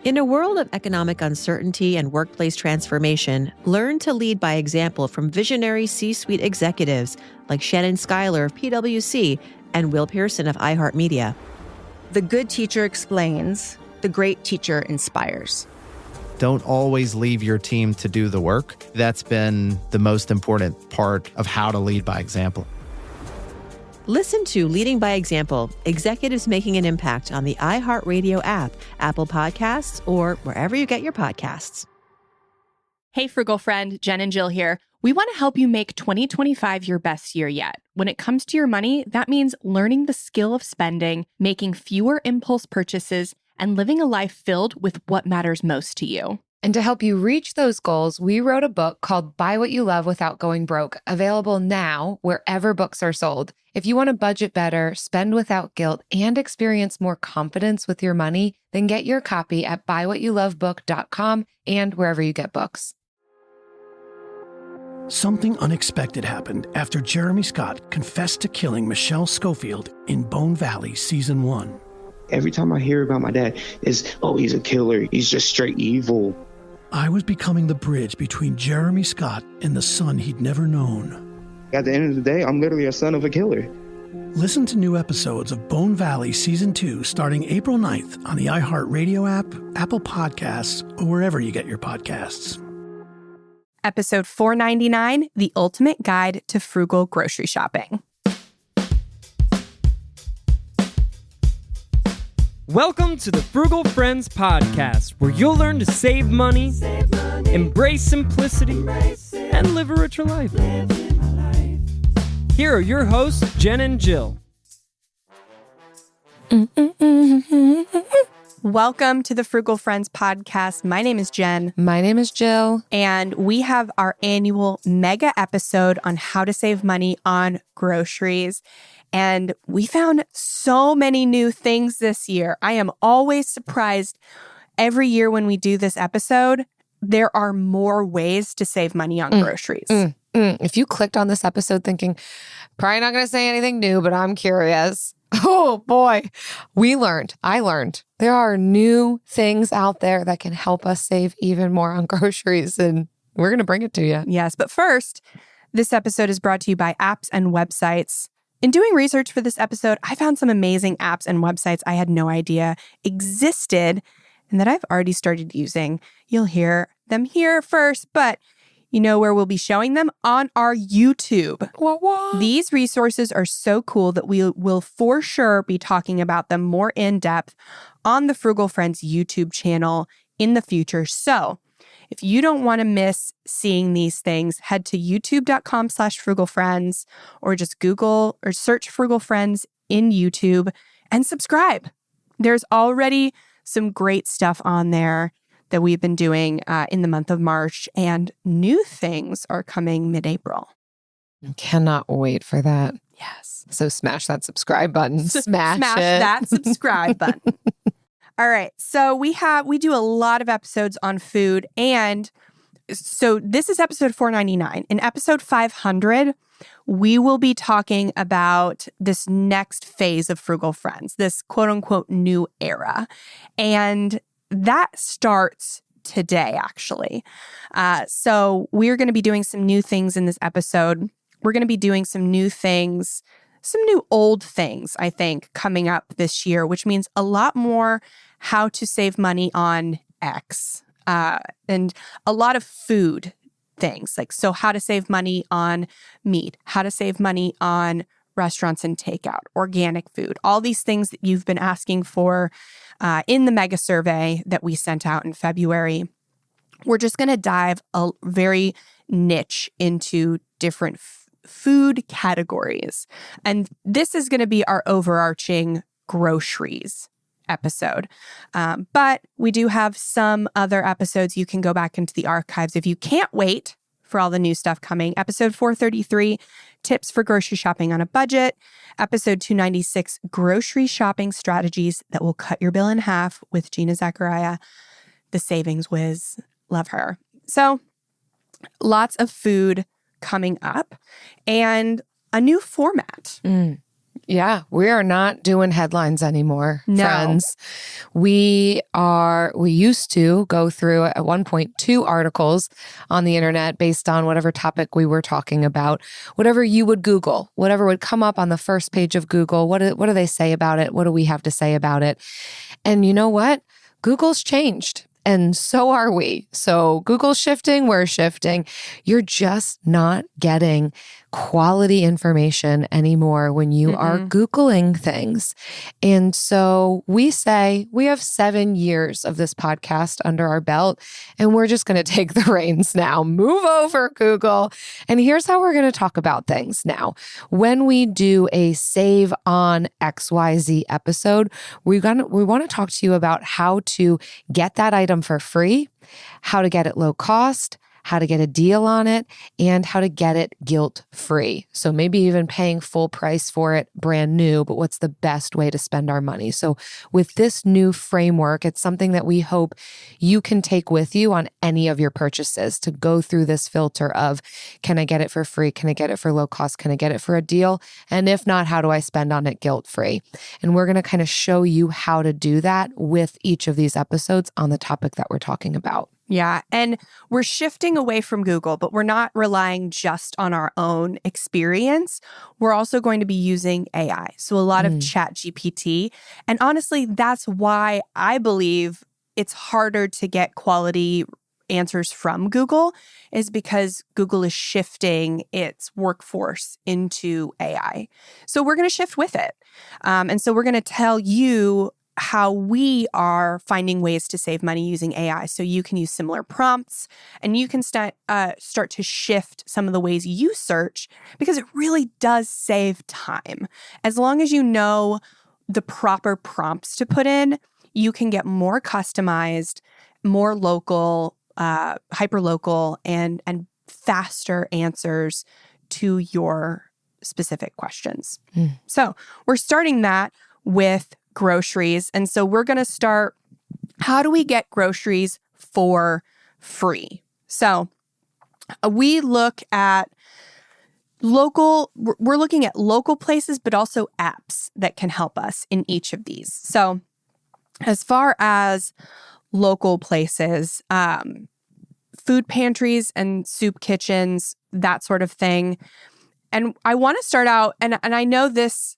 In a world of economic uncertainty and workplace transformation, learn to lead by example from visionary C-suite executives like Shannon Schuyler of PwC and Will Pearson of iHeartMedia. The good teacher explains, the great teacher inspires. Don't always leave your team to do the work. That's been the most important part of how to lead by example. Listen to Leading by Example, Executives Making an Impact on the iHeartRadio app, Apple Podcasts, or wherever you get your podcasts. Hey, Frugal Friend, Jen and Jill here. We want to help you make 2025 your best year yet. When it comes to your money, that means learning the skill of spending, making fewer impulse purchases, and living a life filled with what matters most to you. And to help you reach those goals, we wrote a book called Buy What You Love Without Going Broke, available now wherever books are sold. If you want to budget better, spend without guilt, and experience more confidence with your money, then get your copy at buywhatyoulovebook.com and wherever you get books. Something unexpected happened after Jeremy Scott confessed to killing Michelle Schofield in Bone Valley Season 1. Every time I hear about my dad, it's, oh, he's a killer. He's just straight evil. I was becoming the bridge between Jeremy Scott and the son he'd never known. At the end of the day, I'm literally a son of a killer. Listen to new episodes of Bone Valley Season 2 starting April 9th on the iHeartRadio app, Apple Podcasts, or wherever you get your podcasts. Episode 499, The Ultimate Guide to Frugal Grocery Shopping. Welcome to the Frugal Friends podcast, where you'll learn to save money, embrace simplicity, and live a richer life. Here are your hosts, Jen and Jill. Welcome to the Frugal Friends podcast. My name is Jen. My name is Jill. And we have our annual mega episode on how to save money on groceries. And we found so many new things this year. I am always surprised every year when we do this episode, there are more ways to save money on groceries. If you clicked on this episode thinking, probably not going to say anything new, but I'm curious. Oh boy, I learned there are new things out there that can help us save even more on groceries, and we're going to bring it to you. Yes, but first, this episode is brought to you by apps and websites. In doing research for this episode, I found some amazing apps and websites I had no idea existed and that I've already started using. You'll hear them here first, but you know where we'll be showing them? On our YouTube. What? These resources are so cool that we will for sure be talking about them more in depth on the Frugal Friends YouTube channel in the future. So if you don't want to miss seeing these things, head to youtube.com/frugalfriends or just Google or search Frugal Friends in YouTube and subscribe. There's already some great stuff on there that we've been doing in the month of March, and new things are coming mid-April. I cannot wait for that. Yes. So smash that subscribe button. Smash it. That subscribe button. All right. So we do a lot of episodes on food. And so this is episode 499. In episode 500, we will be talking about this next phase of Frugal Friends, this quote unquote new era. And that starts today, actually. So we're going to be doing some new things in this episode. We're going to be doing some new things, some new old things, I think, coming up this year, which means a lot more how to save money on X and a lot of food things. Like, so how to save money on meat, how to save money on restaurants and takeout, organic food, all these things that you've been asking for in the mega survey that we sent out in February. We're just going to dive a very niche into different food categories. And this is going to be our overarching groceries episode. But we do have some other episodes. You can go back into the archives if you can't wait for all the new stuff coming. Episode 433, Tips for Grocery Shopping on a Budget. Episode 296, Grocery Shopping Strategies That Will Cut Your Bill in Half with Gina Zachariah, the savings whiz. Love her. So lots of food coming up and a new format. Yeah, we are not doing headlines anymore, No. friends. We used to go through at one point 2 articles on the internet based on whatever topic we were talking about, whatever you would Google, whatever would come up on the first page of Google. What do they say about it? What do we have to say about it? And you know what? Google's changed. And so are we. So Google's shifting, we're shifting. You're just not getting quality information anymore when you are Googling things. And so we say we have 7 years of this podcast under our belt, and we're just going to take the reins now. Move over, Google. And here's how we're going to talk about things now. When we do a Save on XYZ episode, we want to talk to you about how to get that item for free, how to get it low cost, how to get a deal on it, and how to get it guilt-free. So maybe even paying full price for it brand new, but what's the best way to spend our money? So with this new framework, it's something that we hope you can take with you on any of your purchases to go through this filter of, can I get it for free? Can I get it for low cost? Can I get it for a deal? And if not, how do I spend on it guilt-free? And we're going to kind of show you how to do that with each of these episodes on the topic that we're talking about. Yeah. And we're shifting away from Google, but we're not relying just on our own experience. We're also going to be using AI. So a lot of ChatGPT. And honestly, that's why I believe it's harder to get quality answers from Google, is because Google is shifting its workforce into AI. So we're going to shift with it. And so we're going to tell you how we are finding ways to save money using AI. So you can use similar prompts and you can start to shift some of the ways you search, because it really does save time. As long as you know the proper prompts to put in, you can get more customized, more local, hyper-local, and faster answers to your specific questions. So we're starting that with groceries. And so we're going to start, how do we get groceries for free? So we look at we're looking at local places, but also apps that can help us in each of these. So as far as local places, food pantries and soup kitchens, that sort of thing. And I want to start out, and I know these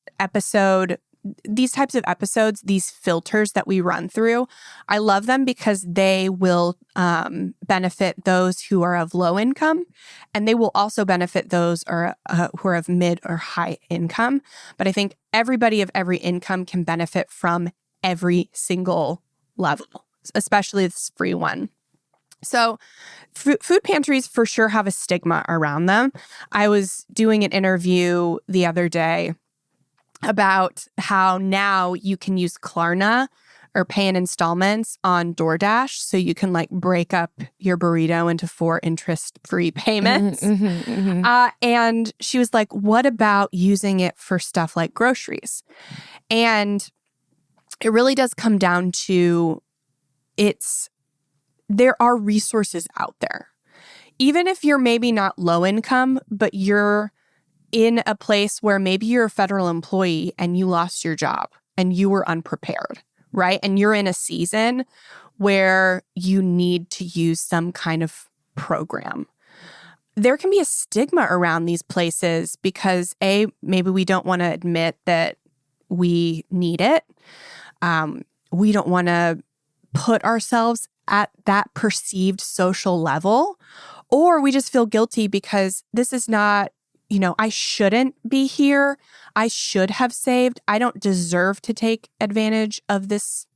types of episodes, these filters that we run through, I love them because they will benefit those who are of low income, and they will also benefit those who are of mid or high income. But I think everybody of every income can benefit from every single level, especially this free one. So food pantries for sure have a stigma around them. I was doing an interview the other day about how now you can use Klarna or pay in installments on DoorDash. So you can break up your burrito into 4 interest-free payments. And she was like, what about using it for stuff like groceries? And it really does come down to there are resources out there. Even if you're maybe not low income, but you're in a place where maybe you're a federal employee and you lost your job and you were unprepared, right? And you're in a season where you need to use some kind of program. There can be a stigma around these places because maybe we don't want to admit that we need it. We don't want to put ourselves at that perceived social level, or we just feel guilty because this is not, I shouldn't be here. I should have saved. I don't deserve to take advantage of this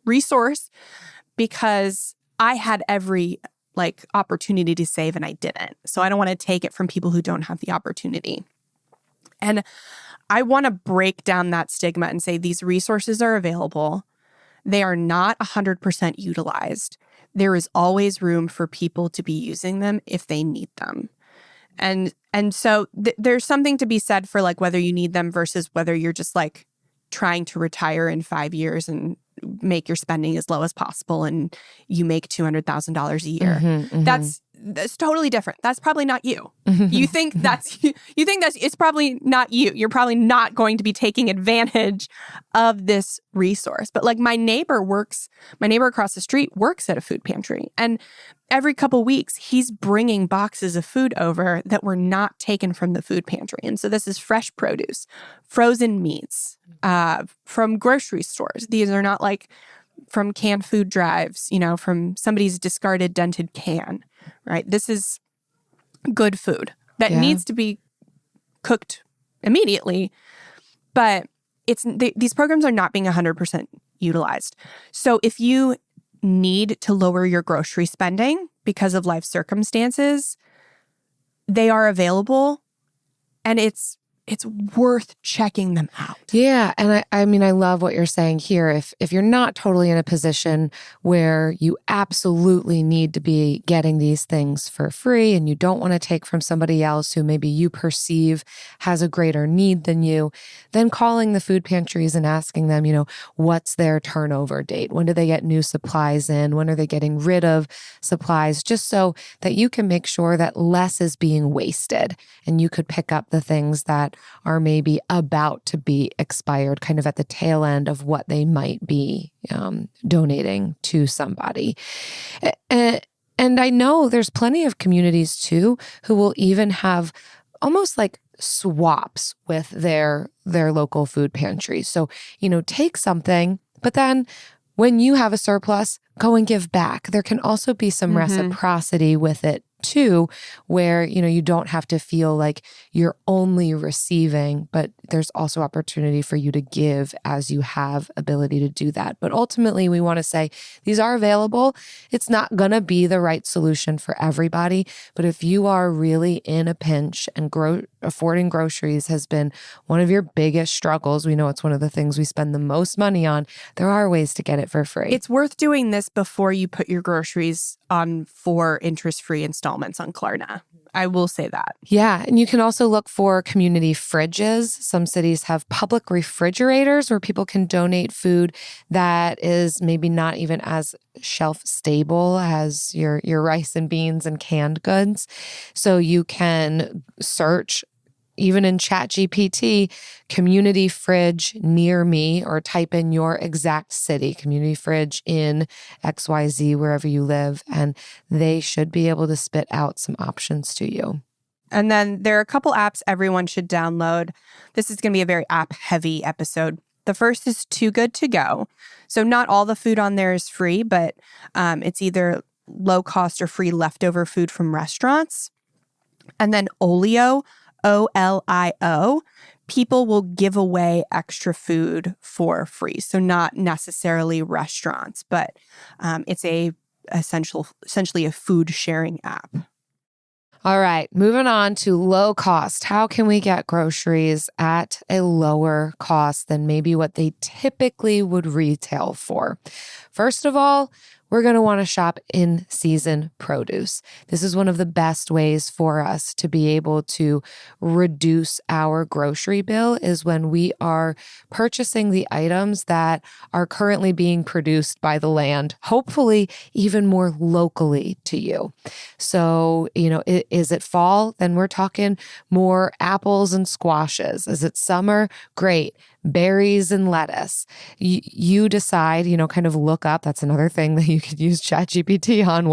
resource because I had every opportunity to save and I didn't. So I don't want to take it from people who don't have the opportunity. And I want to break down that stigma and say these resources are available. They are not 100% utilized. There is always room for people to be using them if they need them. And so there's something to be said for whether you need them versus whether you're just trying to retire in 5 years and make your spending as low as possible and you make $200,000 a year. that's totally different. That's probably not you. You think that's it's probably not you. You're probably not going to be taking advantage of this resource. But like my neighbor across the street works at a food pantry, and every couple weeks he's bringing boxes of food over that were not taken from the food pantry. And so this is fresh produce, frozen meats, from grocery stores. These are not like from canned food drives, from somebody's discarded dented can, right? This is good food that needs to be cooked immediately, but these programs are not being 100% utilized. So if you need to lower your grocery spending because of life circumstances, they are available, and it's worth checking them out. Yeah. And I mean, I love what you're saying here. If you're not totally in a position where you absolutely need to be getting these things for free and you don't want to take from somebody else who maybe you perceive has a greater need than you, then calling the food pantries and asking them, what's their turnover date? When do they get new supplies in? When are they getting rid of supplies? Just so that you can make sure that less is being wasted and you could pick up the things that are maybe about to be expired, kind of at the tail end of what they might be donating to somebody. And I know there's plenty of communities too who will even have almost like swaps with their local food pantries. So, take something, but then when you have a surplus, go and give back. There can also be some reciprocity with it too, where, you don't have to feel like you're only receiving, but there's also opportunity for you to give as you have ability to do that. But ultimately, we want to say these are available. It's not going to be the right solution for everybody, but if you are really in a pinch and affording groceries has been one of your biggest struggles, we know it's one of the things we spend the most money on, there are ways to get it for free. It's worth doing this before you put your groceries on 4 interest-free installments on Klarna. I will say that. Yeah. And you can also look for community fridges. Some cities have public refrigerators where people can donate food that is maybe not even as shelf stable as your rice and beans and canned goods. So you can search even in ChatGPT, community fridge near me, or type in your exact city, community fridge in XYZ, wherever you live, and they should be able to spit out some options to you. And then there are a couple apps everyone should download. This is going to be a very app-heavy episode. The first is Too Good To Go. So not all the food on there is free, but it's either low-cost or free leftover food from restaurants. And then Olio, OLIO, people will give away extra food for free. So not necessarily restaurants, but it's essentially a food sharing app. All right, moving on to low cost. How can we get groceries at a lower cost than maybe what they typically would retail for? First of all, we're going to want to shop in season produce. This is one of the best ways for us to be able to reduce our grocery bill, is when we are purchasing the items that are currently being produced by the land, hopefully even more locally to you. So, is it fall? Then we're talking more apples and squashes. Is it summer? Great. Berries and lettuce. You decide, kind of look up. That's another thing that you could use ChatGPT on.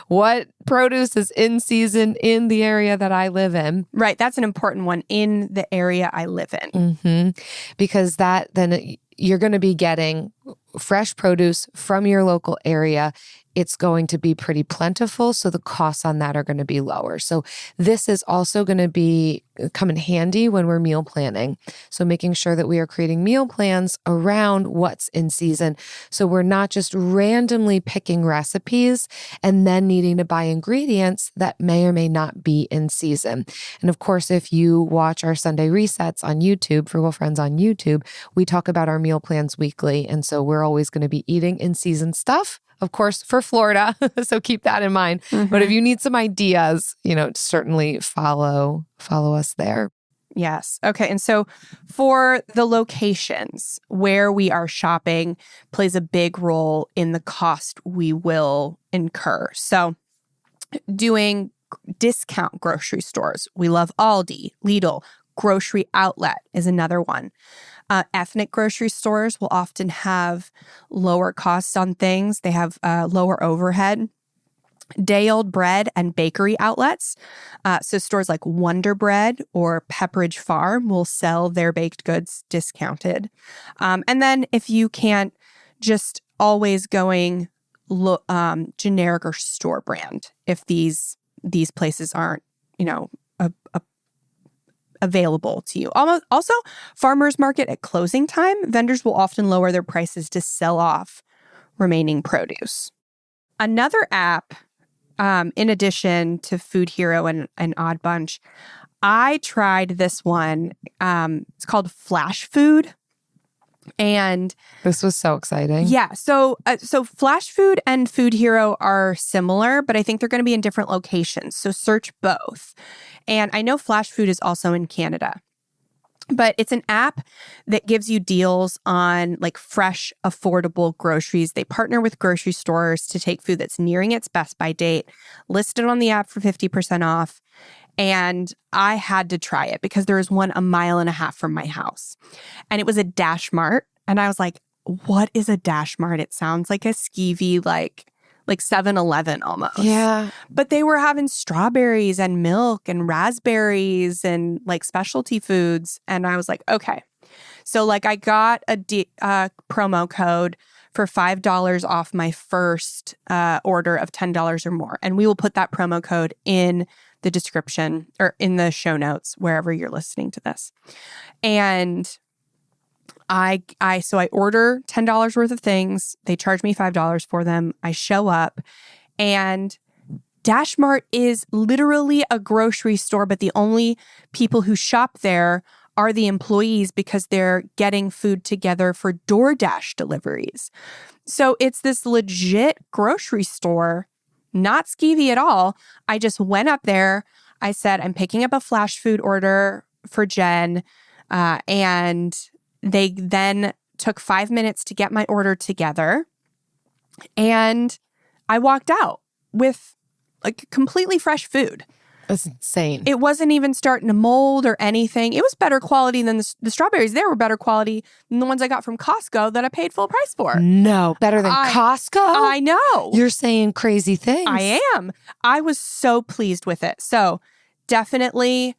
What produce is in season in the area that I live in? Right. That's an important one, in the area I live in. Because then you're going to be getting fresh produce from your local area. It's going to be pretty plentiful, so the costs on that are going to be lower. So this is also going to come in handy when we're meal planning. So making sure that we are creating meal plans around what's in season, so we're not just randomly picking recipes and then needing to buy ingredients that may or may not be in season. And of course, if you watch our Sunday resets on YouTube, Frugal Friends on YouTube, we talk about our meal plans weekly. And so we're always going to be eating in season stuff, of course, for Florida. So keep that in mind. But if you need some ideas, certainly follow us there. Yes. Okay. And so for the locations where we are shopping plays a big role in the cost we will incur. So doing discount grocery stores. We love Aldi, Lidl. Grocery outlet is another one. Ethnic grocery stores will often have lower costs on things. They have lower overhead. Day-old bread and bakery outlets. So stores like Wonder Bread or Pepperidge Farm will sell their baked goods discounted. And then if you can't, just always going generic or store brand if these places aren't, available to you. Also, farmers market at closing time, vendors will often lower their prices to sell off remaining produce. Another app, in addition to Food Hero and Odd Bunch, I tried this one. It's called Flash Food. And this was so exciting. Yeah. So Flash Food and Food Hero are similar, but I think they're going to be in different locations. So search both. And I know Flash Food is also in Canada. But it's an app that gives you deals on like fresh, affordable groceries. They partner with grocery stores to take food that's nearing its best by date, list it on the app for 50% off. And I had to try it because there was one 1.5 miles from my house. And it was a Dash Mart. And I was like, what is a Dash Mart? It sounds like a skeevy, like 7-Eleven almost. Yeah. But they were having strawberries and milk and raspberries and like specialty foods. And I was like, okay. So like I got a promo code for $5 off my first order of $10 or more. And we will put that promo code in the description or in the show notes, wherever you're listening to this. And I order $10 worth of things. They charge me $5 for them. I show up and Dash Mart is literally a grocery store, but the only people who shop there are the employees because they're getting food together for DoorDash deliveries. So it's this legit grocery store, not skeevy at all. I just went up there. I said, I'm picking up a Flash Food order for Jen. And they then took 5 minutes to get my order together. And I walked out with like completely fresh food. That's insane. It wasn't even starting to mold or anything. It was better quality than the strawberries. There were better quality than the ones I got from Costco that I paid full price for. No, better than Costco? I know. You're saying crazy things. I am. I was so pleased with it. So definitely,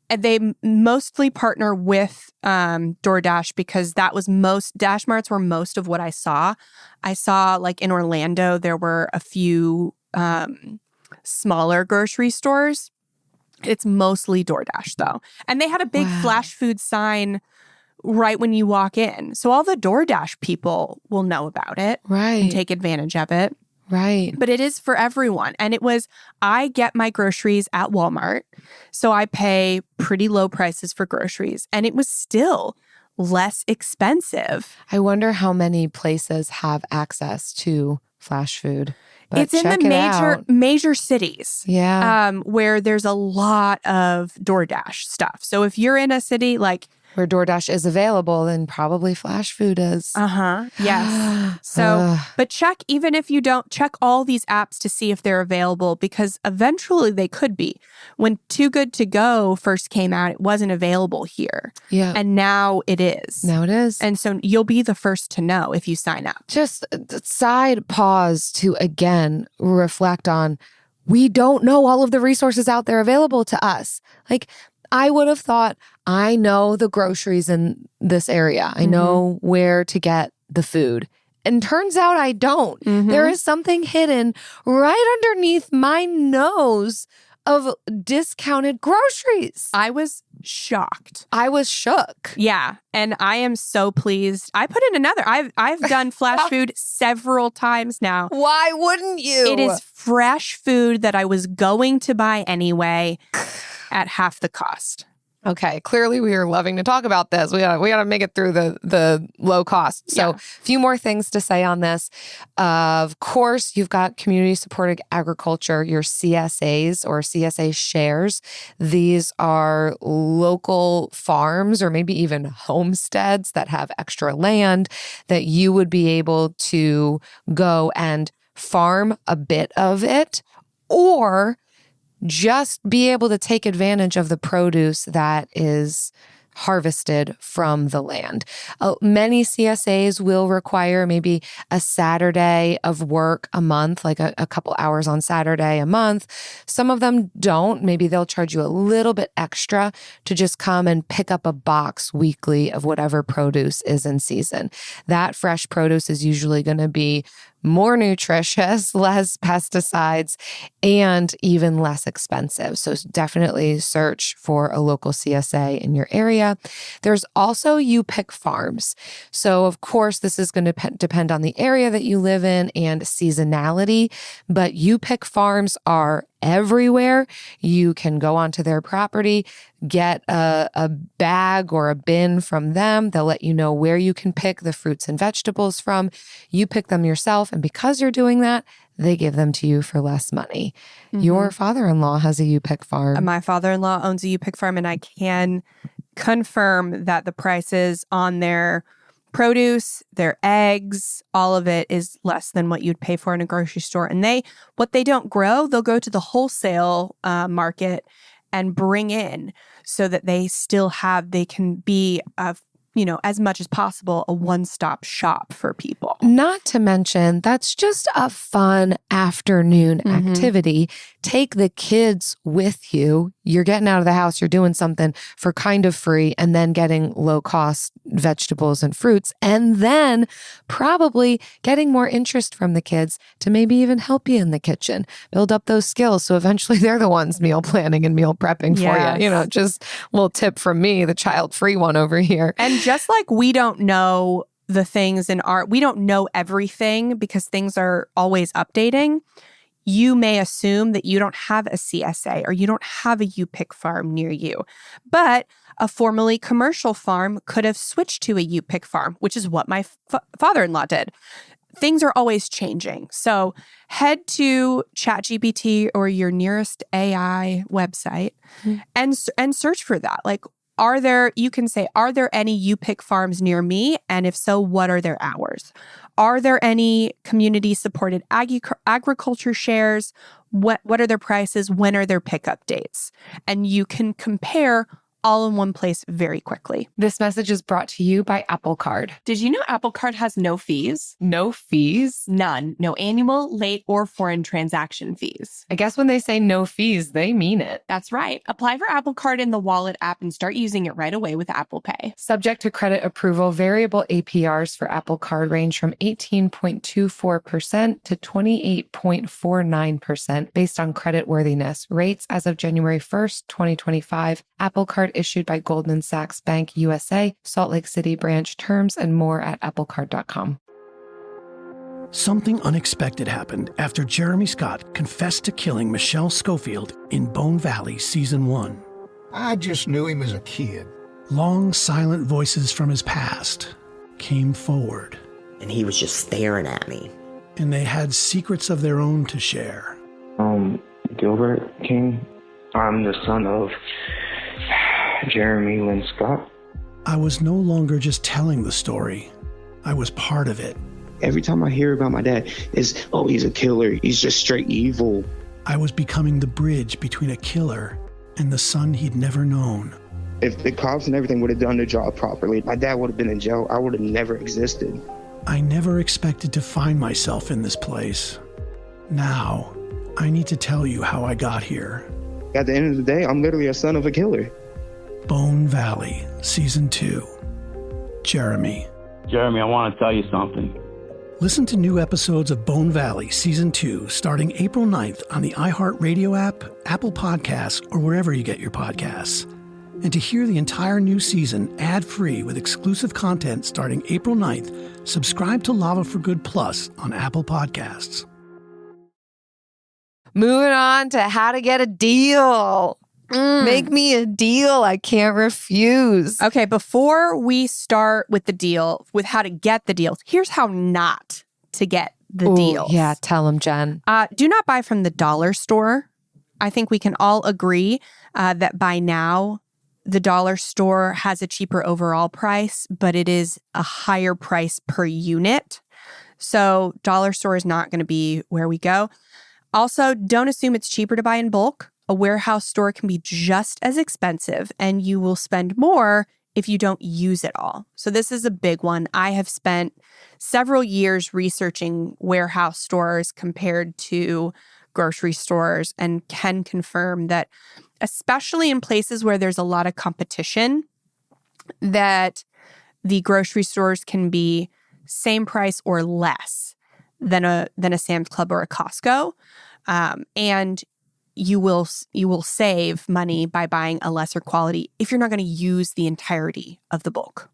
they mostly partner with DoorDash because Dash Marts were most of what I saw. I saw like in Orlando, there were a few smaller grocery stores. It's mostly DoorDash though. And they had a big Flash Food sign right when you walk in. So all the DoorDash people will know about it. Right. And take advantage of it. Right. But it is for everyone. And I get my groceries at Walmart. So I pay pretty low prices for groceries. And it was still less expensive. I wonder how many places have access to Flash Food. But it's in the major cities. Yeah. Where there's a lot of DoorDash stuff. So if you're in a city like where DoorDash is available, then probably Flash Food is. Yes. So, but even if you don't, check all these apps to see if they're available because eventually they could be. When Too Good To Go first came out, it wasn't available here. Yeah. And now it is. Now it is. And so you'll be the first to know if you sign up. Just side pause to again reflect on, we don't know all of the resources out there available to us. Like, I would have thought, I know the groceries in this area. I know where to get the food. And turns out I don't. There is something hidden right underneath my nose of discounted groceries. I was shocked. I was shook. Yeah. And I am so pleased. I put in another. I've done Flash Food several times now. Why wouldn't you? It is fresh food that I was going to buy anyway at half the cost. Okay, clearly we are loving to talk about this. We gotta make it through the low cost. So a few more things to say on this. Of course, you've got community supported agriculture, your CSAs or CSA shares. These are local farms or maybe even homesteads that have extra land that you would be able to go and farm a bit of it or just be able to take advantage of the produce that is harvested from the land. Many CSAs will require maybe a Saturday of work a month, like a couple hours on Saturday a month. Some of them don't. Maybe they'll charge you a little bit extra to just come and pick up a box weekly of whatever produce is in season. That fresh produce is usually going to be more nutritious, less pesticides, and even less expensive. So definitely search for a local CSA in your area. There's also You Pick Farms. So of course, this is going to depend on the area that you live in and seasonality, but You Pick Farms are everywhere. You can go onto their property, get a bag or a bin from them. They'll let you know where you can pick the fruits and vegetables from. You pick them yourself. And because you're doing that, they give them to you for less money. Your father-in-law has a You Pick farm. My father-in-law owns a You Pick farm, and I can confirm that the prices on their produce, their eggs, all of it is less than what you'd pay for in a grocery store. And what they don't grow, they'll go to the wholesale market and bring in so that they can be as much as possible, a one-stop shop for people. Not to mention, that's just a fun afternoon activity. Take the kids with you. You're getting out of the house, you're doing something for kind of free, and then getting low-cost vegetables and fruits, and then probably getting more interest from the kids to maybe even help you in the kitchen, build up those skills. So eventually they're the ones meal planning and meal prepping for you. Just a little tip from me, the child-free one over here. And just like we don't know the things we don't know everything because things are always updating. You may assume that you don't have a CSA or you don't have a You Pick farm near you, but a formerly commercial farm could have switched to a You Pick farm, which is what my father-in-law did. Things are always changing. So head to ChatGPT or your nearest AI website and search for that. Like, you can say, are there any You Pick farms near me? And if so, what are their hours? Are there any community-supported agriculture shares? What are their prices? When are their pickup dates? And you can compare all in one place very quickly. This message is brought to you by Apple Card. Did you know Apple Card has no fees? No fees? None. No annual, late, or foreign transaction fees. I guess when they say no fees, they mean it. That's right. Apply for Apple Card in the Wallet app and start using it right away with Apple Pay. Subject to credit approval, variable APRs for Apple Card range from 18.24% to 28.49% based on credit worthiness. Rates as of January 1st, 2025. Apple Card issued by Goldman Sachs Bank USA, Salt Lake City branch. Terms and more at applecard.com. Something unexpected happened after Jeremy Scott confessed to killing Michelle Schofield in Bone Valley Season 1. I just knew him as a kid. Long, silent voices from his past came forward. And he was just staring at me. And they had secrets of their own to share. Gilbert King. I'm the son of Jeremy Lynn Scott. I was no longer just telling the story. I was part of it. Every time I hear about my dad, he's a killer. He's just straight evil. I was becoming the bridge between a killer and the son he'd never known. If the cops and everything would have done their job properly, my dad would have been in jail. I would have never existed. I never expected to find myself in this place. Now, I need to tell you how I got here. At the end of the day, I'm literally a son of a killer. Bone Valley, Season 2. Jeremy. Jeremy, I want to tell you something. Listen to new episodes of Bone Valley Season 2 starting April 9th on the iHeartRadio app, Apple Podcasts, or wherever you get your podcasts. And to hear the entire new season ad-free with exclusive content starting April 9th, subscribe to Lava for Good Plus on Apple Podcasts. Moving on to how to get a deal. Make me a deal I can't refuse. Okay, before we start with the deal, with how to get the deals, here's how not to get the deals. Yeah, tell them, Jen. Do not buy from the dollar store. I think we can all agree that by now, the dollar store has a cheaper overall price, but it is a higher price per unit. So dollar store is not going to be where we go. Also, don't assume it's cheaper to buy in bulk. A warehouse store can be just as expensive, and you will spend more if you don't use it all. So this is a big one. I have spent several years researching warehouse stores compared to grocery stores and can confirm that, especially in places where there's a lot of competition, that the grocery stores can be same price or less than a Sam's Club or a Costco. And you will save money by buying a lesser quality if you're not going to use the entirety of the bulk.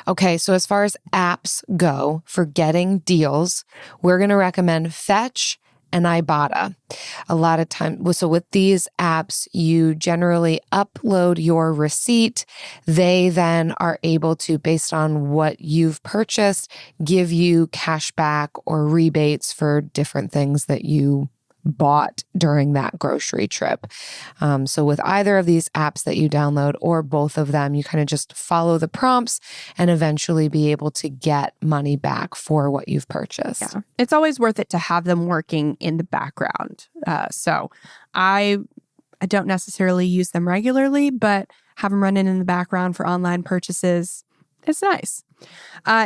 Okay, so as far as apps go for getting deals, we're going to recommend Fetch and Ibotta. A lot of times, so with these apps, you generally upload your receipt. They then are able to, based on what you've purchased, give you cash back or rebates for different things that you bought during that grocery trip. So with either of these apps that you download or both of them, you kind of just follow the prompts and eventually be able to get money back for what you've purchased. Yeah. It's always worth it to have them working in the background. So I don't necessarily use them regularly, but have them running in the background for online purchases. It's nice.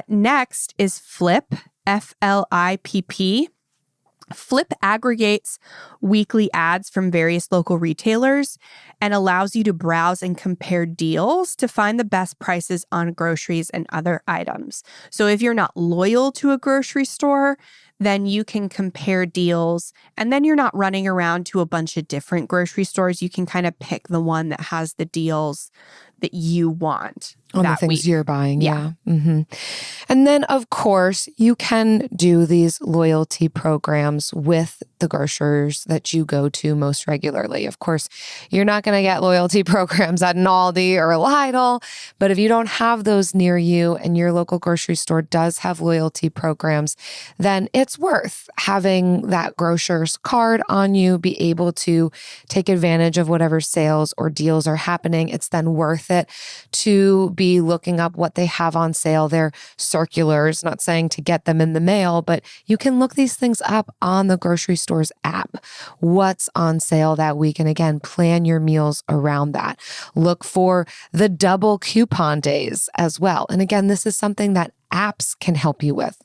Next is Flip, F-L-I-P-P. Flip aggregates weekly ads from various local retailers and allows you to browse and compare deals to find the best prices on groceries and other items. So if you're not loyal to a grocery store, then you can compare deals, and then you're not running around to a bunch of different grocery stores. You can kind of pick the one that has the deals that you want on that the things week. You're buying. Yeah. Mm-hmm. And then, of course, you can do these loyalty programs with the grocers that you go to most regularly. Of course, you're not going to get loyalty programs at an Aldi or a Lidl, but if you don't have those near you and your local grocery store does have loyalty programs, then it's worth having that grocer's card on you, be able to take advantage of whatever sales or deals are happening. It's then worth it to be looking up what they have on sale, their circulars, not saying to get them in the mail, but you can look these things up on the grocery store's app. What's on sale that week? And again, plan your meals around that. Look for the double coupon days as well. And again, this is something that apps can help you with.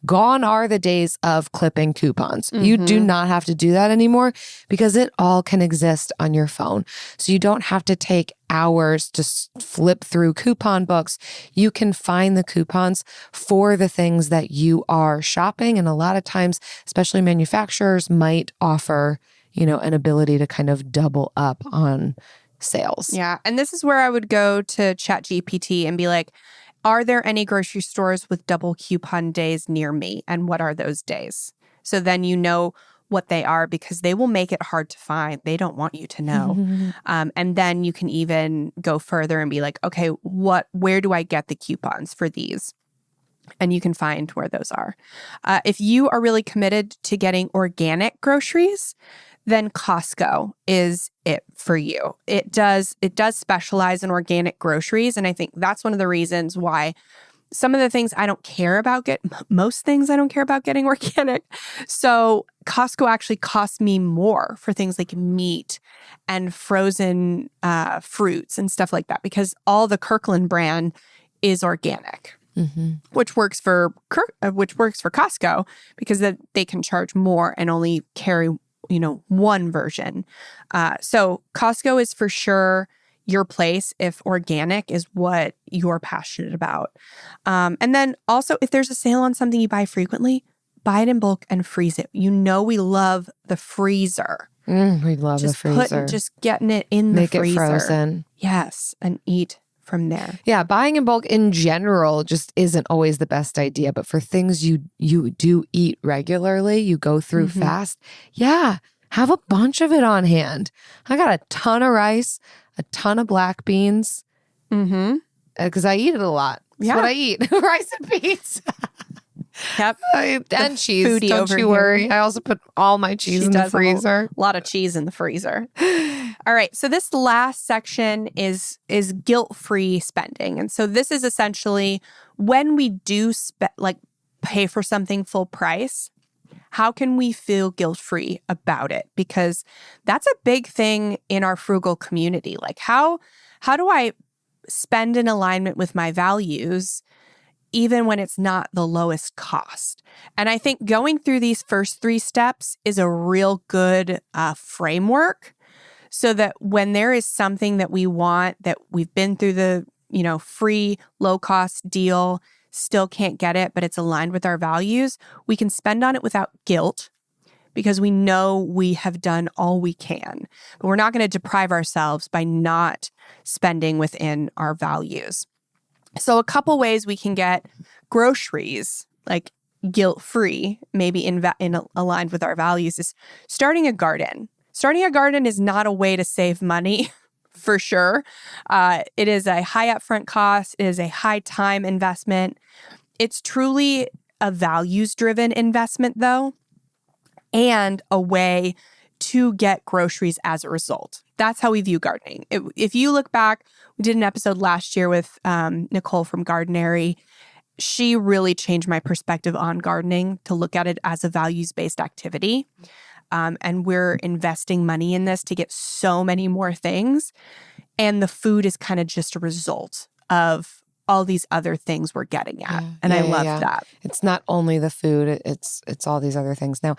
Gone are the days of clipping coupons. Mm-hmm. You do not have to do that anymore because it all can exist on your phone. So you don't have to take hours to flip through coupon books. You can find the coupons for the things that you are shopping. And a lot of times, especially manufacturers might offer, an ability to kind of double up on sales. Yeah. And this is where I would go to ChatGPT and be like, are there any grocery stores with double coupon days near me? And what are those days? So then you know what they are because they will make it hard to find. They don't want you to know. And then you can even go further and be like, okay, where do I get the coupons for these? And you can find where those are. If you are really committed to getting organic groceries, then Costco is it for you. It does specialize in organic groceries. And I think that's one of the reasons why some of the things I don't care about most things I don't care about getting organic. So Costco actually costs me more for things like meat and frozen fruits and stuff like that because all the Kirkland brand is organic. Mm-hmm. Which works for Costco because they can charge more and only carry one version. So Costco is for sure your place if organic is what you're passionate about. And then also if there's a sale on something you buy frequently, buy it in bulk and freeze it. We love the freezer. We love the freezer. Just getting it in the freezer. Make it frozen. Yes, and eat from there. Yeah, buying in bulk in general just isn't always the best idea. But for things you do eat regularly, you go through fast. Yeah, have a bunch of it on hand. I got a ton of rice, a ton of black beans, because I eat it a lot. That's what I eat, rice and beans. Yep. And cheese, don't you worry. I also put all my cheese in the freezer. A lot of cheese in the freezer. All right. So this last section is guilt-free spending. And so this is essentially when we do pay for something full price, How can we feel guilt-free about it? Because that's a big thing in our frugal community. Like how do I spend in alignment with my values even when it's not the lowest cost? And I think going through these first 3 steps is a real good framework so that when there is something that we want, that we've been through the, free, low-cost deal, still can't get it, but it's aligned with our values, we can spend on it without guilt because we know we have done all we can. But we're not going to deprive ourselves by not spending within our values. So a couple ways we can get groceries like guilt-free, maybe in aligned with our values, is starting a garden. Starting a garden is not a way to save money, for sure. It is a high upfront cost. It is a high time investment. It's truly a values-driven investment, though, and a way to get groceries as a result. That's how we view gardening. If you look back, we did an episode last year with Nicole from Gardenary. She really changed my perspective on gardening to look at it as a values-based activity. And we're investing money in this to get so many more things. And the food is kind of just a result of all these other things we're getting at. And I love that. It's not only the food, it's all these other things. Now,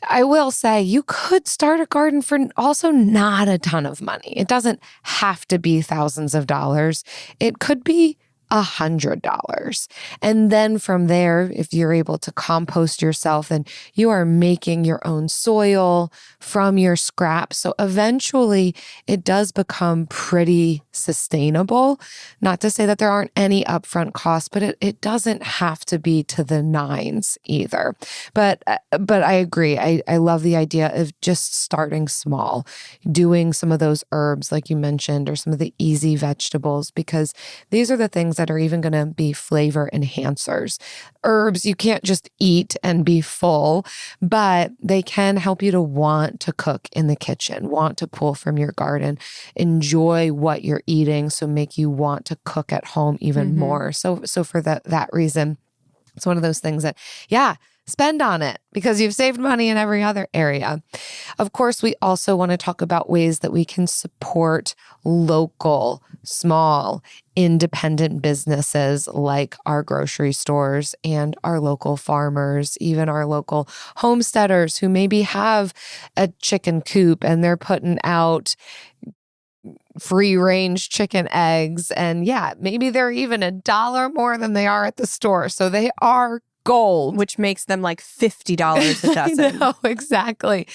I will say you could start a garden for also not a ton of money. It doesn't have to be thousands of dollars. It could be $100. And then from there, if you're able to compost yourself, then you are making your own soil from your scraps. So eventually it does become pretty sustainable. Not to say that there aren't any upfront costs, but it doesn't have to be to the nines either. But I agree. I love the idea of just starting small, doing some of those herbs like you mentioned, or some of the easy vegetables, because these are the things that are even going to be flavor enhancers. Herbs you can't just eat and be full, but they can help you to want to cook in the kitchen, want to pull from your garden, enjoy what you're eating, so make you want to cook at home even more. So for that reason, it's one of those things that, spend on it because you've saved money in every other area. Of course, we also want to talk about ways that we can support local, small, independent businesses like our grocery stores and our local farmers, even our local homesteaders who maybe have a chicken coop and they're putting out free-range chicken eggs. And maybe they're even $1 more than they are at the store. So they are gold. Which makes them like $50 a dozen. No, exactly.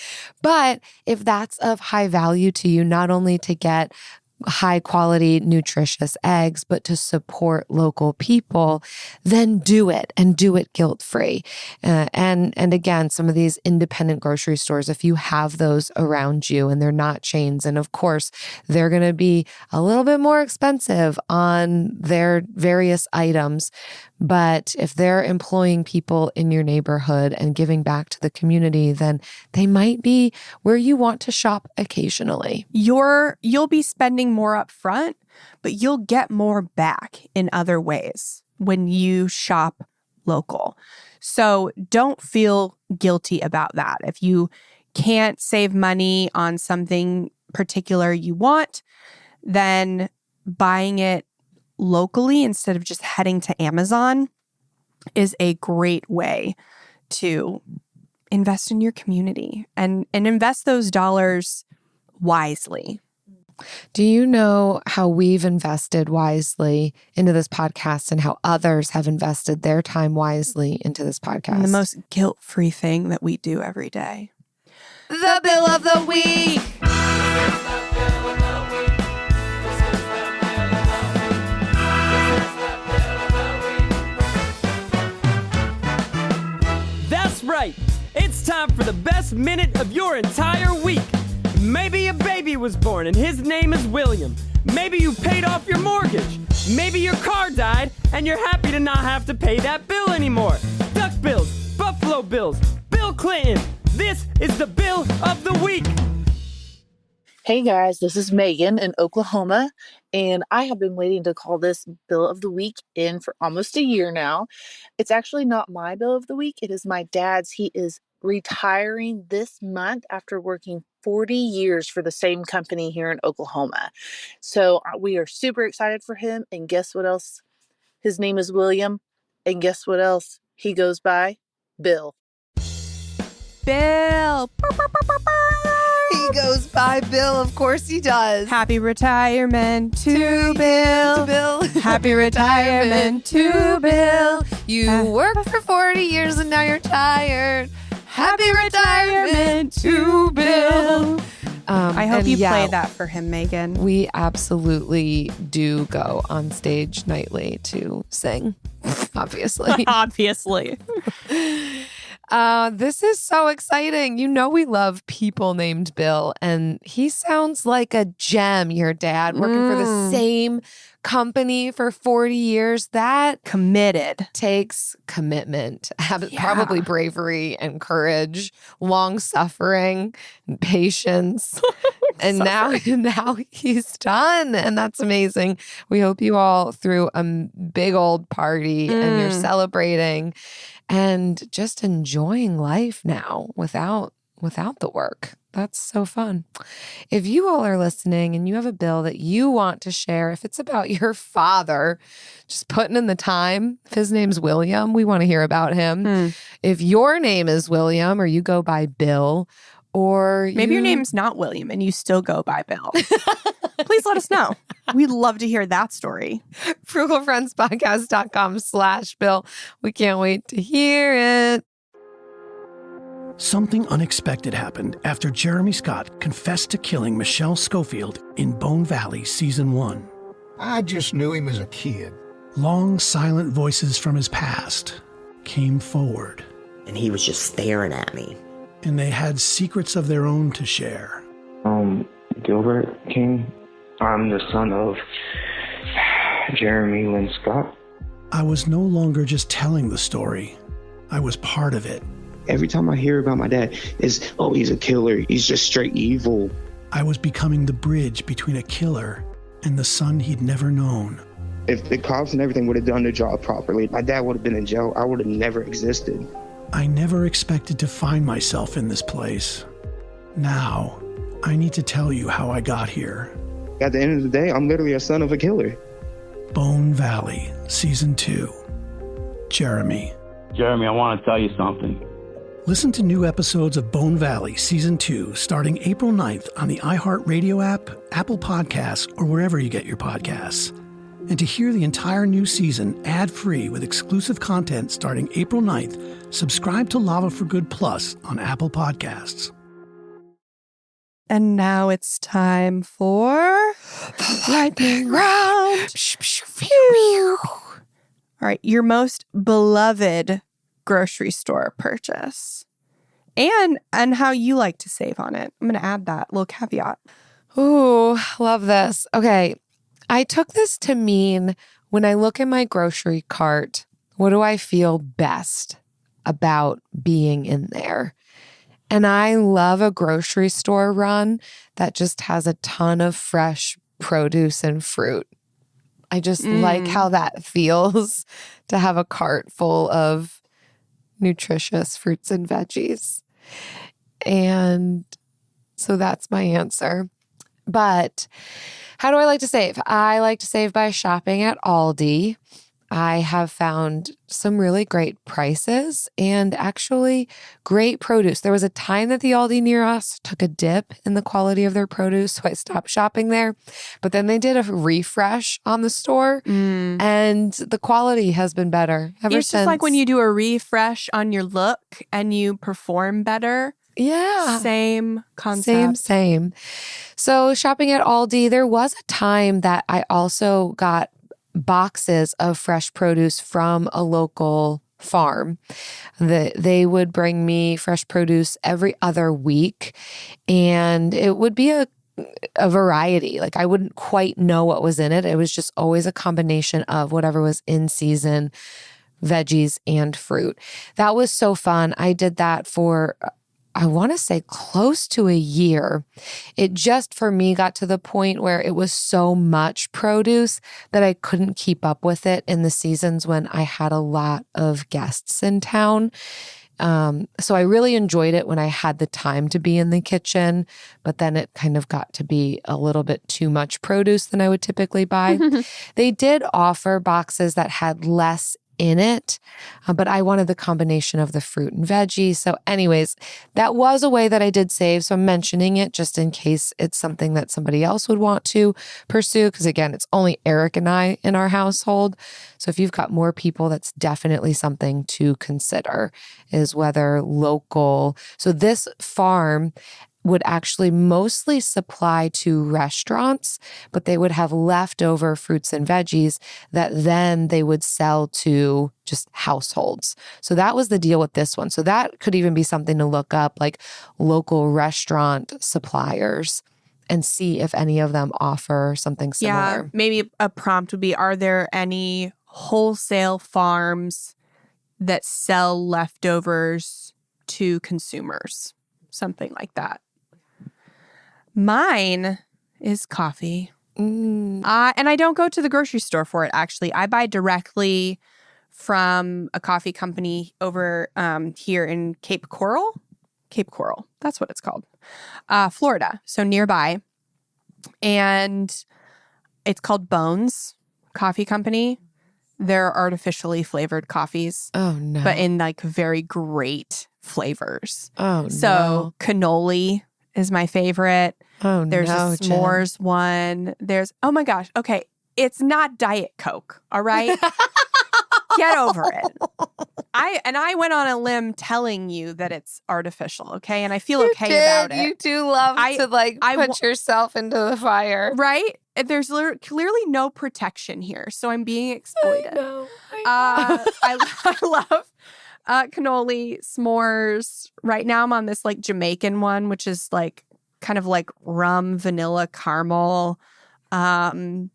But if that's of high value to you, not only to get high quality, nutritious eggs, but to support local people, then do it and do it guilt-free. And again, some of these independent grocery stores, if you have those around you and they're not chains, and of course, they're going to be a little bit more expensive on their various items. But if they're employing people in your neighborhood and giving back to the community, then they might be where you want to shop occasionally. You'll be spending more up front, but you'll get more back in other ways when you shop local. So don't feel guilty about that. If you can't save money on something particular you want, then buying it locally instead of just heading to Amazon is a great way to invest in your community and invest those dollars wisely. Do you know how we've invested wisely into this podcast and how others have invested their time wisely into this podcast? And the most guilt-free thing that we do every day. The bill of the week. That's right. It's time for the best minute of your entire week. Maybe a baby was born and his name is William. Maybe you paid off your mortgage. Maybe your car died and you're happy to not have to pay that bill anymore. Duck bills, Buffalo Bills, Bill Clinton. This is the bill of the week. Hey guys, this is Megan in Oklahoma, and I have been waiting to call this bill of the week in for almost a year now. It's actually not my bill of the week. It is my dad's. He is retiring this month after working 40 years for the same company here in Oklahoma. So we are super excited for him. And guess what else? His name is William. And guess what else he goes by? Bill. Bill. He goes by Bill. Of course he does. Happy retirement to Bill. Happy retirement to Bill. You worked for 40 years and now you're tired. Happy retirement to Bill. I hope you play that for him, Megan. We absolutely do go on stage nightly to sing, obviously. Obviously. This is so exciting. You know we love people named Bill, and he sounds like a gem, your dad, working for the same company for 40 years. That committed takes commitment, probably bravery and courage, long suffering, and patience. And now he's done, and that's amazing. We hope you all threw a big old party and you're celebrating and just enjoying life now without the work. That's so fun. If you all are listening and you have a bill that you want to share, if it's about your father, just putting in the time. If his name's William, we want to hear about him. If your name is William or you go by Bill, or maybe your name's not William and you still go by Bill, please let us know. We'd love to hear that story. frugalfriendspodcast.com/Bill. We can't wait to hear it. Something unexpected happened after Jeremy Scott confessed to killing Michelle Schofield in Bone Valley Season 1. I just knew him as a kid. Long, silent voices from his past came forward. And he was just staring at me. And they had secrets of their own to share. Gilbert King. I'm the son of Jeremy Lynn Scott. I was no longer just telling the story. I was part of it. Every time I hear about my dad, it's, oh, he's a killer. He's just straight evil. I was becoming the bridge between a killer and the son he'd never known. If the cops and everything would have done their job properly, my dad would have been in jail. I would have never existed. I never expected to find myself in this place. Now, I need to tell you how I got here. At the end of the day, I'm literally a son of a killer. Bone Valley, Season 2. Jeremy. Jeremy, I want to tell you something. Listen to new episodes of Bone Valley Season 2 starting April 9th on the iHeartRadio app, Apple Podcasts, or wherever you get your podcasts. And to hear the entire new season ad-free with exclusive content starting April 9th, subscribe to Lava for Good Plus on Apple Podcasts. And now it's time for lightning round. All right, your most beloved grocery store purchase and how you like to save on it. I'm going to add that little caveat. Ooh, love this. Okay. I took this to mean when I look at my grocery cart, what do I feel best about being in there? And I love a grocery store run that just has a ton of fresh produce and fruit. I just like how that feels to have a cart full of nutritious fruits and veggies. And so that's my answer. But how do I like to save? I like to save by shopping at Aldi. I have found some really great prices and actually great produce. There was a time that the Aldi near us took a dip in the quality of their produce, so I stopped shopping there. But then they did a refresh on the store, and the quality has been better ever since. It's just like when you do a refresh on your look and you perform better. Yeah. Same concept. Same. So shopping at Aldi, there was a time that I also got boxes of fresh produce from a local farm. They would bring me fresh produce every other week, and it would be a variety. Like I wouldn't quite know what was in it. It was just always a combination of whatever was in season, veggies and fruit. That was so fun. I did that for I want to say close to a year. It just for me got to the point where it was so much produce that I couldn't keep up with it in the seasons when I had a lot of guests in town. So I really enjoyed it when I had the time to be in the kitchen, but then it kind of got to be a little bit too much produce than I would typically buy. They did offer boxes that had less in it, but I wanted the combination of the fruit and veggies. So anyways, that was a way that I did save. So I'm mentioning it just in case it's something that somebody else would want to pursue. Because again, it's only Eric and I in our household. So if you've got more people, that's definitely something to consider, is whether local. So this farm would actually mostly supply to restaurants, but they would have leftover fruits and veggies that then they would sell to just households. So that was the deal with this one. So that could even be something to look up, like local restaurant suppliers, and see if any of them offer something similar. Yeah, maybe a prompt would be, are there any wholesale farms that sell leftovers to consumers? Something like that. Mine is coffee. And I don't go to the grocery store for it, actually. I buy directly from a coffee company over here in Cape Coral. Cape Coral, that's what it's called. Florida, so nearby. And it's called Bones Coffee Company. They're artificially flavored coffees. Oh, no. But in like very great flavors. Oh, so cannoli is my favorite. Oh, There's no, a s'mores one. There's, oh my gosh. Okay. It's not Diet Coke. All right. Get over it. I went on a limb telling you that it's artificial. Okay. And I feel okay about it. You do love to put yourself into the fire. Right. There's clearly no protection here. So I'm being exploited. I love cannoli, s'mores. Right now I'm on this like Jamaican one, which is like kind of like rum, vanilla, caramel. Yeah,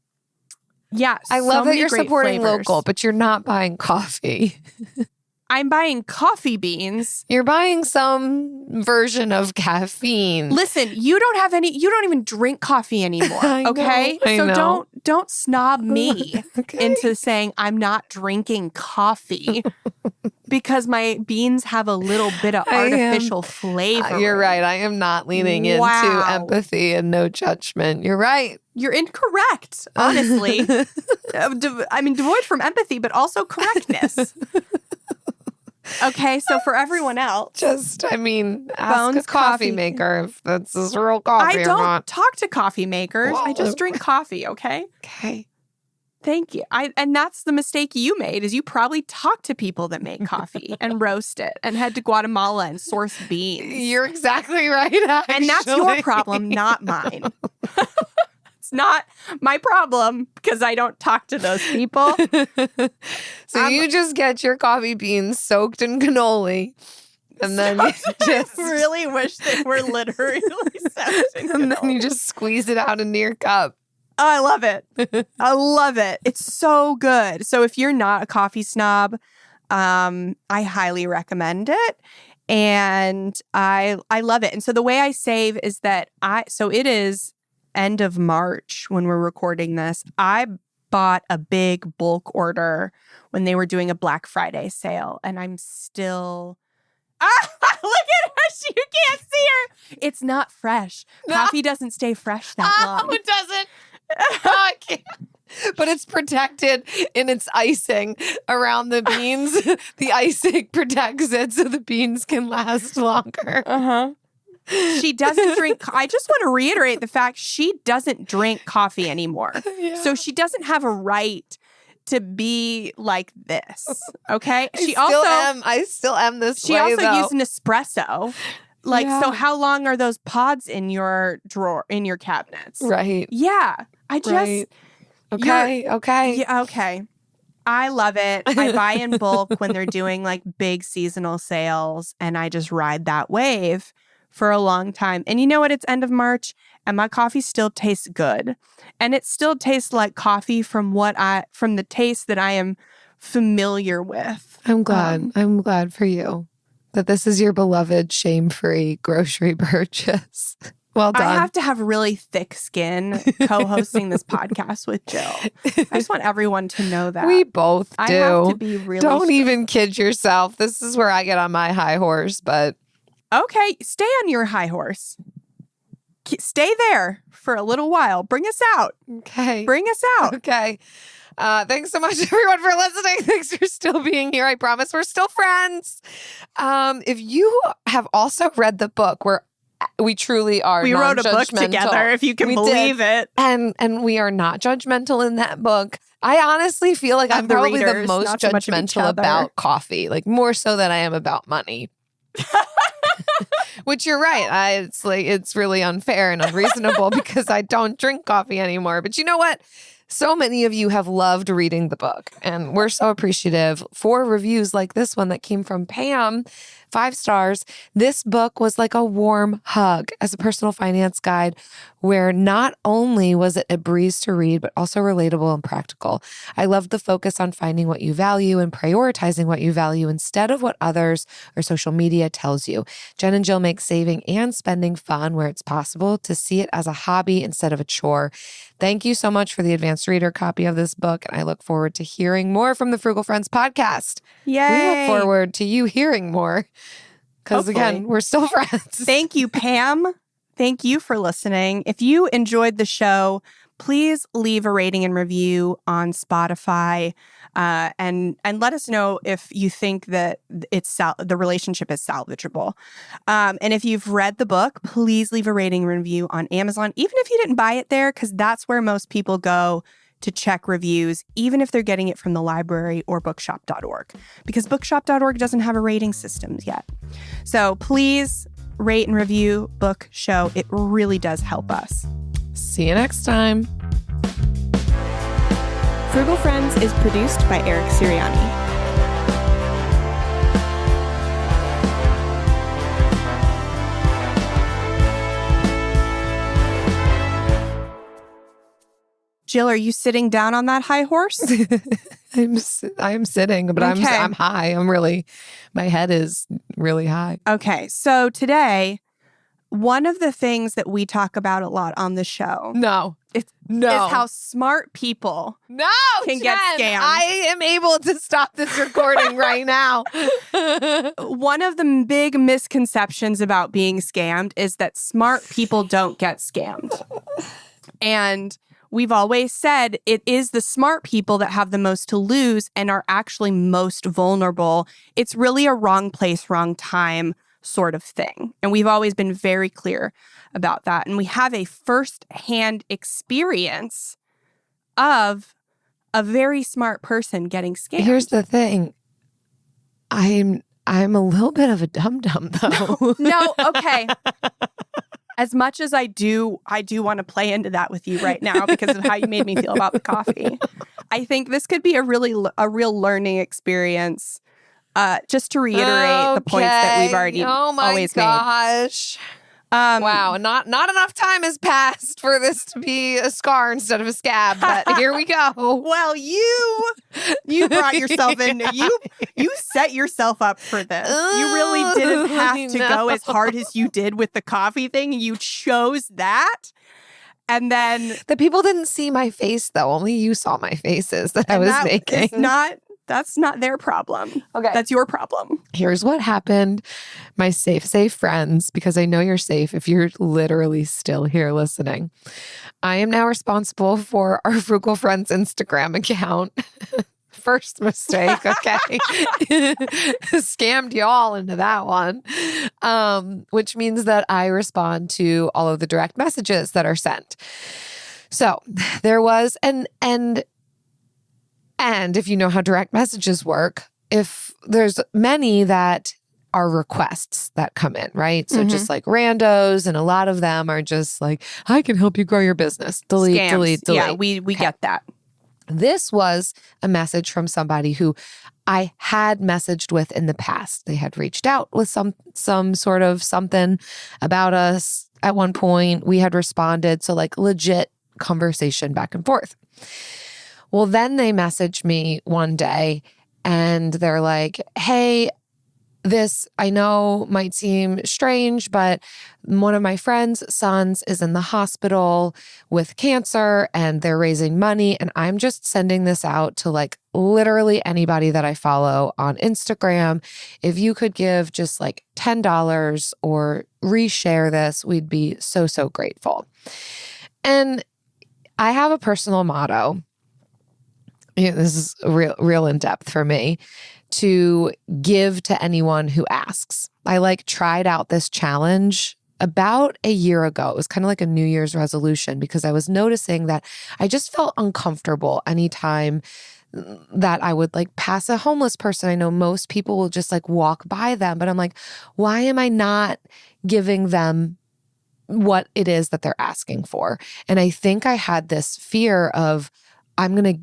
I love that you're supporting flavors. local, but you're not buying coffee. I'm buying coffee beans. You're buying some version of caffeine. Listen, you don't even drink coffee anymore. Okay? I know. Don't snob me into saying I'm not drinking coffee because my beans have a little bit of artificial flavor. You're right. I am not leaning into empathy and no judgment. You're right. You're incorrect, honestly. Devoid from empathy, but also correctness. Okay, so for everyone else, ask Bones a coffee maker if that's his real coffee I or don't not. talk to coffee makers. I just drink coffee, okay? Okay. Thank you. And that's the mistake you made, is you probably talked to people that make coffee and roast it and head to Guatemala and source beans. You're exactly right, actually. And that's your problem, not mine. It's not my problem because I don't talk to those people. So you just get your coffee beans soaked in cannoli. And then you just really wish they were literally soaked in cannoli. And then you just squeeze it out into your cup. Oh, I love it. I love it. It's so good. So if you're not a coffee snob, I highly recommend it. And I love it. And so the way I save is that it is end of March when we're recording this. I bought a big bulk order when they were doing a Black Friday sale. And I'm still... look at her. You can't see her. It's not fresh. Coffee doesn't stay fresh that long. Oh, it doesn't. I can't. But it's protected in its icing around the beans. The icing protects it so the beans can last longer. Uh-huh. She doesn't drink. I just want to reiterate the fact she doesn't drink coffee anymore. Yeah. So she doesn't have a right to be like this. Okay. I still am this way. She also though. used an espresso. So how long are those pods in your drawer, in your cabinets? Right. Yeah. I just. Right. Okay. Yeah, okay. I love it. I buy in bulk when they're doing like big seasonal sales, and I just ride that wave for a long time. And you know what? It's end of March and my coffee still tastes good. And it still tastes like coffee from the taste that I am familiar with. I'm glad. I'm glad for you that this is your beloved shame-free grocery purchase. Well done. I have to have really thick skin co-hosting this podcast with Jill. I just want everyone to know that. We both do. I have to be really Don't even kid yourself. This is where I get on my high horse, but... Okay, stay on your high horse. Stay there for a little while. Bring us out. Okay. Bring us out. Okay. Thanks so much, everyone, for listening. Thanks for still being here. I promise we're still friends. If you have also read the book where we truly are We wrote a book together, if you can believe it. And we are not judgmental in that book. I honestly feel like I'm probably the most judgmental about coffee, like more so than I am about money. Which you're right. It's really unfair and unreasonable because I don't drink coffee anymore. But you know what? So many of you have loved reading the book, and we're so appreciative for reviews like this one that came from Pam, 5 stars. This book was like a warm hug as a personal finance guide where not only was it a breeze to read, but also relatable and practical. I loved the focus on finding what you value and prioritizing what you value instead of what others or social media tells you. Jen and Jill make saving and spending fun where it's possible to see it as a hobby instead of a chore. Thank you so much for the advanced reader copy of this book, and I look forward to hearing more from the Frugal Friends podcast. Yay! We look forward to you hearing more because, again, we're still friends. Thank you, Pam. Thank you for listening. If you enjoyed the show, please leave a rating and review on Spotify, and let us know if you think that the relationship is salvageable. And if you've read the book, please leave a rating and review on Amazon, even if you didn't buy it there, because that's where most people go to check reviews, even if they're getting it from the library or bookshop.org, because bookshop.org doesn't have a rating system yet. So please rate and review Book Show. It really does help us. See you next time. Frugal Friends is produced by Eric Siriani. Jill, are you sitting down on that high horse? I'm sitting, but okay. I'm high. My head is really high. Okay, so today, one of the things that we talk about a lot on the show is how smart people can get scammed. I am able to stop this recording right now. One of the big misconceptions about being scammed is that smart people don't get scammed. And we've always said it is the smart people that have the most to lose and are actually most vulnerable. It's really a wrong place, wrong time sort of thing. And we've always been very clear about that. And we have a first-hand experience of a very smart person getting scammed. Here's the thing. I'm a little bit of a dum-dum, though. No, okay. As much as I do want to play into that with you right now because of how you made me feel about the coffee. I think this could be a real learning experience. Just to reiterate the points that we've already always made. Oh my gosh. Wow, not enough time has passed for this to be a scar instead of a scab, but here we go. Well, you brought yourself in. You set yourself up for this. You really didn't have to go as hard as you did with the coffee thing. You chose that. And then the people didn't see my face, though. Only you saw my faces that I was making. That's not their problem. Okay. That's your problem. Here's what happened. My safe friends, because I know you're safe if you're literally still here listening. I am now responsible for our Frugal Friends Instagram account. First mistake, okay? Scammed y'all into that one. Which means that I respond to all of the direct messages that are sent. So there was And if you know how direct messages work, if there's many that are requests that come in, right? So just like randos, and a lot of them are just like, I can help you grow your business. Delete, Scams. delete. Yeah, we get that. This was a message from somebody who I had messaged with in the past. They had reached out with some sort of something about us at one point. We had responded. So like legit conversation back and forth. Well, then they messaged me one day and they're like, hey, this, I know, might seem strange, but one of my friend's sons is in the hospital with cancer and they're raising money. And I'm just sending this out to like literally anybody that I follow on Instagram. If you could give just like $10 or reshare this, we'd be so, so grateful. And I have a personal motto. This is real in depth for me, to give to anyone who asks. I like tried out this challenge about a year ago. It was kind of like a New Year's resolution because I was noticing that I just felt uncomfortable anytime that I would like pass a homeless person. I know most people will just like walk by them, but I'm like, why am I not giving them what it is that they're asking for? And I think I had this fear of I'm going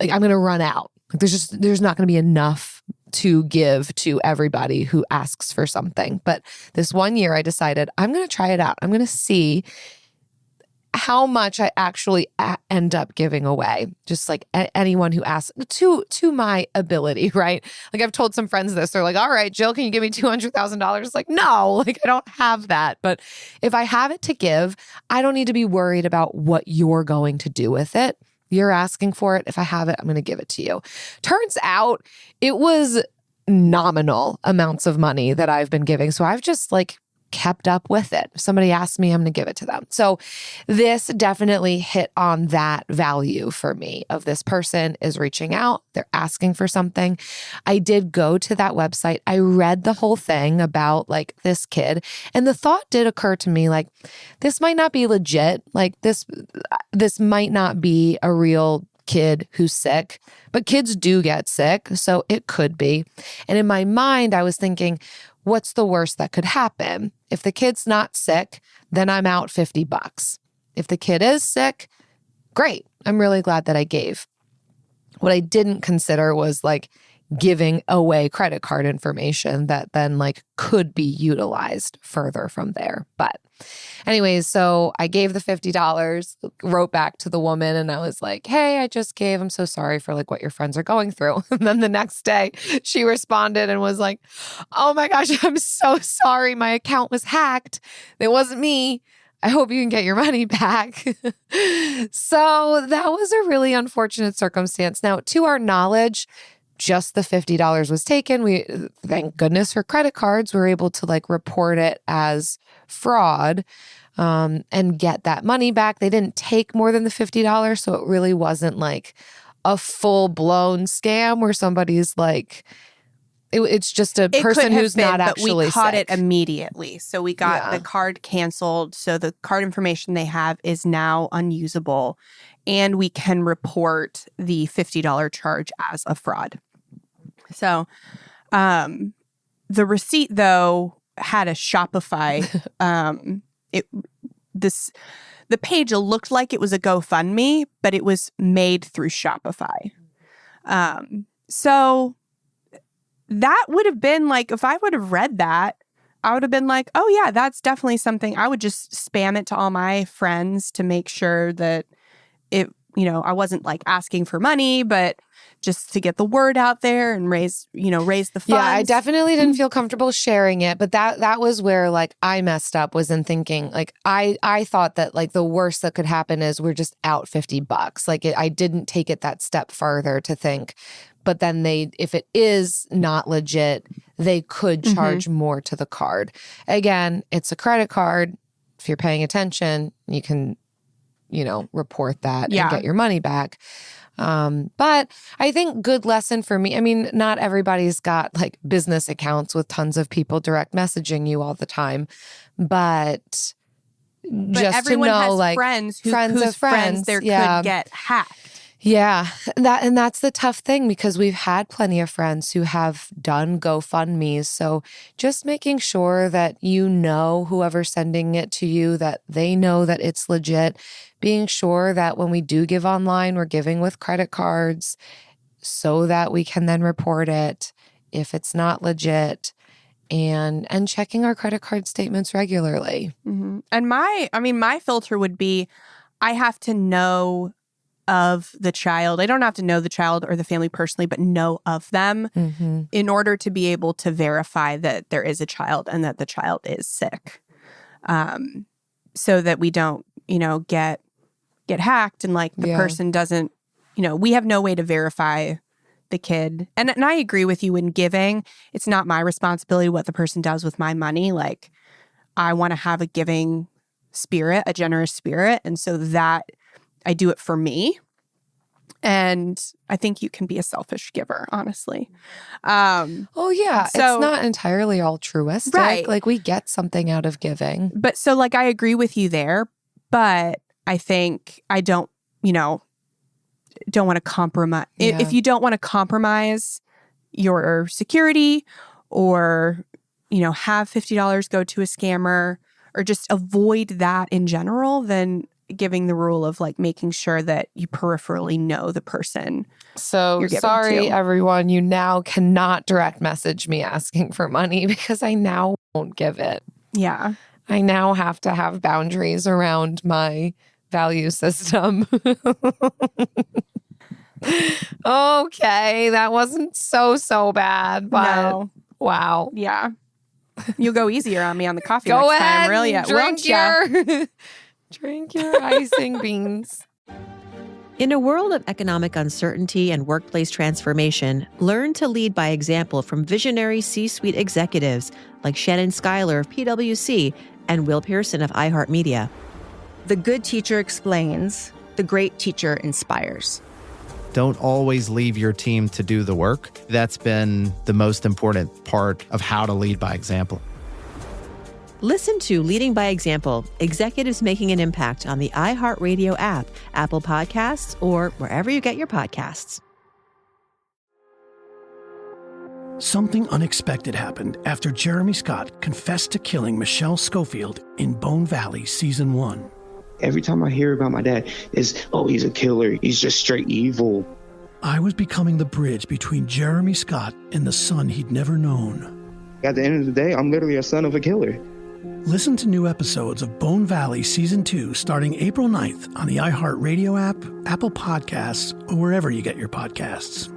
to run out. Like there's not going to be enough to give to everybody who asks for something. But this one year I decided I'm going to try it out. I'm going to see how much I actually end up giving away. Just like anyone who asks to my ability, right? Like I've told some friends this, they're like, all right, Jill, can you give me $200,000? It's like, no, like I don't have that. But if I have it to give, I don't need to be worried about what you're going to do with it. You're asking for it. If I have it, I'm going to give it to you. Turns out it was nominal amounts of money that I've been giving. So I've just like kept up with it. If somebody asks me, I'm going to give it to them. So this definitely hit on that value for me of this person is reaching out. They're asking for something. I did go to that website. I read the whole thing about like this kid. And the thought did occur to me, like, this might not be legit. Like this might not be a real kid who's sick, but kids do get sick. So it could be. And in my mind, I was thinking, what's the worst that could happen? If the kid's not sick, then I'm out $50. If the kid is sick, great. I'm really glad that I gave. What I didn't consider was like giving away credit card information that then like could be utilized further from there. But anyways, so I gave the $50, wrote back to the woman and I was like, hey, I just gave. I'm so sorry for like what your friends are going through. And then the next day she responded and was like, oh my gosh, I'm so sorry. My account was hacked. It wasn't me. I hope you can get your money back. So that was a really unfortunate circumstance. Now, to our knowledge, just the $50 was taken. We, thank goodness for credit cards, we were able to like report it as fraud and get that money back. They didn't take more than the $50, so it really wasn't like a full-blown scam where somebody's like, it's just a person who's not actually but we caught sick. it immediately. So we got the card canceled. So the card information they have is now unusable, and we can report the $50 charge as a fraud. So the receipt, though, had a Shopify. The page looked like it was a GoFundMe, but it was made through Shopify. So that would have been like, if I would have read that, I would have been like, oh yeah, that's definitely something. I would just spam it to all my friends to make sure that it, I wasn't like asking for money, but just to get the word out there and raise the funds. Yeah, I definitely didn't feel comfortable sharing it, but that was where like I messed up, was in thinking like I thought that like the worst that could happen is we're just out $50. Like I didn't take it that step further to think, but then if it is not legit, they could charge more to the card. Again, it's a credit card. If you're paying attention, you can report that and get your money back. But I think good lesson for me. I mean, not everybody's got like business accounts with tons of people direct messaging you all the time, but just to know, has like friends whose of friends there could get hacked. Yeah. That's the tough thing, because we've had plenty of friends who have done GoFundMes. So just making sure that whoever's sending it to you, that they know that it's legit, being sure that when we do give online, we're giving with credit cards so that we can then report it if it's not legit, and checking our credit card statements regularly. Mm-hmm. And my filter would be, I have to know of the child. I don't have to know the child or the family personally, but know of them in order to be able to verify that there is a child and that the child is sick. So that we don't, get hacked and like the person doesn't, we have no way to verify the kid. And I agree with you in giving. It's not my responsibility what the person does with my money. Like, I want to have a giving spirit, a generous spirit. And so that I do it for me. And I think you can be a selfish giver, honestly. It's not entirely altruistic. Right. Like, we get something out of giving. But so like, I agree with you there, but I think I don't want to compromise. Yeah. If you don't want to compromise your security or, have $50 go to a scammer or just avoid that in general, then giving the rule of like making sure that you peripherally know the person. So sorry, everyone, you now cannot direct message me asking for money because I now won't give it. Yeah. I now have to have boundaries around my value system. Okay, that wasn't so bad, but wow. Yeah. You'll go easier on me on the coffee go next ahead time, really. Drink your icing beans. In a world of economic uncertainty and workplace transformation, learn to lead by example from visionary C-suite executives like Shannon Schuyler of PwC and Will Pearson of iHeartMedia. The good teacher explains, the great teacher inspires. Don't always leave your team to do the work. That's been the most important part of how to lead by example. Listen to Leading by Example, Executives Making an Impact on the iHeartRadio app, Apple Podcasts, or wherever you get your podcasts. Something unexpected happened after Jeremy Scott confessed to killing Michelle Schofield in Bone Valley Season 1. Every time I hear about my dad, it's, he's a killer. He's just straight evil. I was becoming the bridge between Jeremy Scott and the son he'd never known. At the end of the day, I'm literally a son of a killer. Listen to new episodes of Bone Valley Season 2 starting April 9th on the iHeartRadio app, Apple Podcasts, or wherever you get your podcasts.